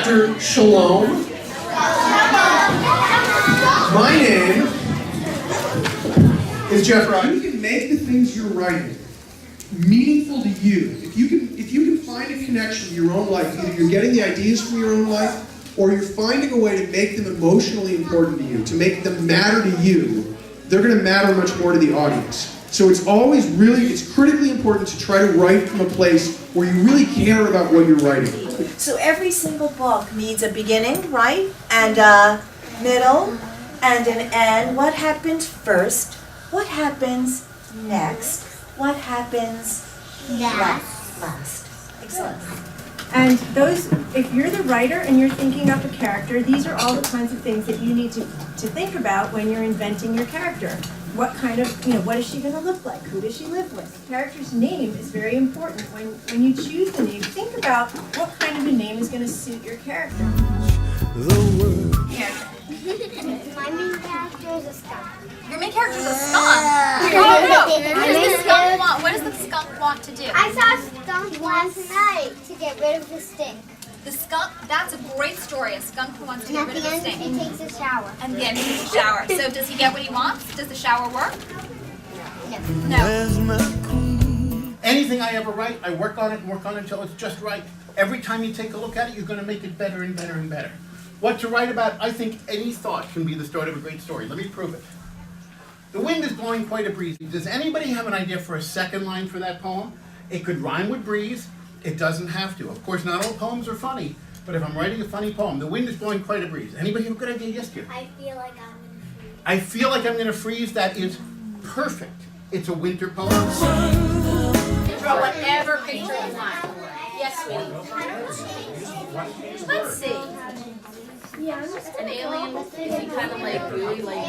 Schechter, shalom. My name is Jeff Ryan. You can make the things you're writing meaningful to you. If you can find a connection in your own life, either you're getting the ideas from your own life, or you're finding a way to make them emotionally important to you, to make them matter to you, they're going to matter much more to the audience. So it's critically important to try to write from a place where you really care about what you're writing. So every single book needs a beginning, right? And a middle, and an end. What happens first? What happens next? What happens last? Excellent. And those, if you're the writer and you're thinking up a character, these are all the kinds of things that you need to think about when you're inventing your character. What kind of, what is she going to look like? Who does she live with? The character's name is very important. When you choose the name, think about what kind of a name is going to suit your character. My main character is a skunk. Your main character is a skunk? Oh no! What does the skunk want to do? I saw a skunk last night to get rid of the stink. The skunk, that's a great story. A skunk who wants to And get at rid the of the end, stink. he takes a shower. And then he takes a shower. So does he get what he wants? Does the shower work? No. No. Anything I ever write, I work on it and work on it until it's just right. Every time you take a look at it, you're going to make it better and better and better. What to write about, I think any thought can be the start of a great story. Let me prove it. The wind is blowing quite a breeze. Does anybody have an idea for a second line for that poem? It could rhyme with breeze. It doesn't have to. Of course, not all poems are funny, but if I'm writing a funny poem, the wind is blowing quite a breeze. Anybody have a good idea? Yes, dear. I feel like I'm going to freeze. I feel like I'm going to freeze. That is perfect. It's a winter poem. Draw whatever picture you want. Yes, sweetie. Let's see. An alien, is he kind of like gooey, like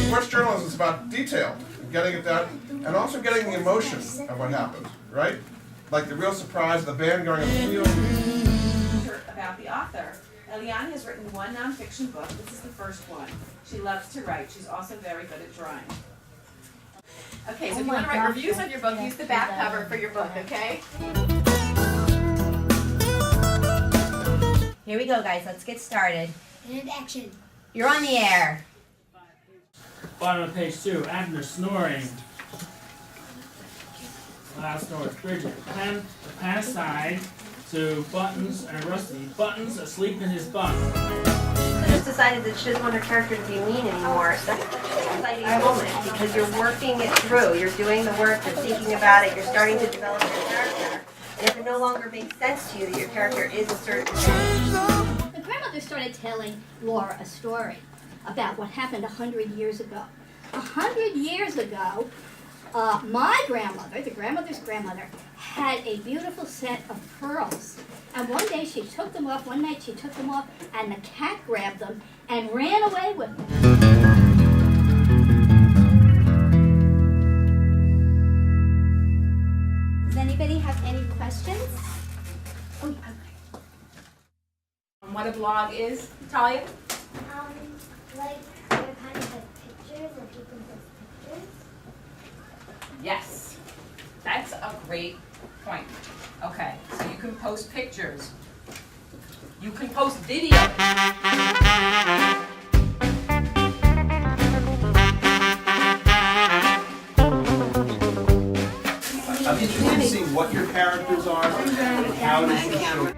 Sports journalism is about detail, getting it down, and also getting the emotion of what happened, right? Like the real surprise of the band going on the field. About the author. Eliana has written one nonfiction book. This is the first one. She loves to write. She's also very good at drawing. Okay, so if you want to write reviews on your book, use the back cover for your book, okay? Here we go, guys. Let's get started. And action. You're on the air. Bottom of page 2. Abner snoring. Loud snores. Bridget. Pen aside to Buttons and Rusty. Buttons asleep in his bunk. I just decided that she doesn't want her character to be mean anymore. So that's an exciting moment because you're working it through. You're doing the work. You're thinking about it. You're starting to develop your character. And if it no longer makes sense to you that your character is a certain way. The grandmother started telling Laura a story about what happened 100 years ago. 100 years ago, my grandmother, the grandmother's grandmother, had a beautiful set of pearls. And one day she took them off, one night she took them off, and the cat grabbed them and ran away with them. Does anybody have any questions? What a blog is, Talia? Like, they're kind of like pictures, like you can post pictures. Yes. That's a great point. Okay, so you can post pictures. You can post video. I'm interested in seeing what your characters are and how it is you show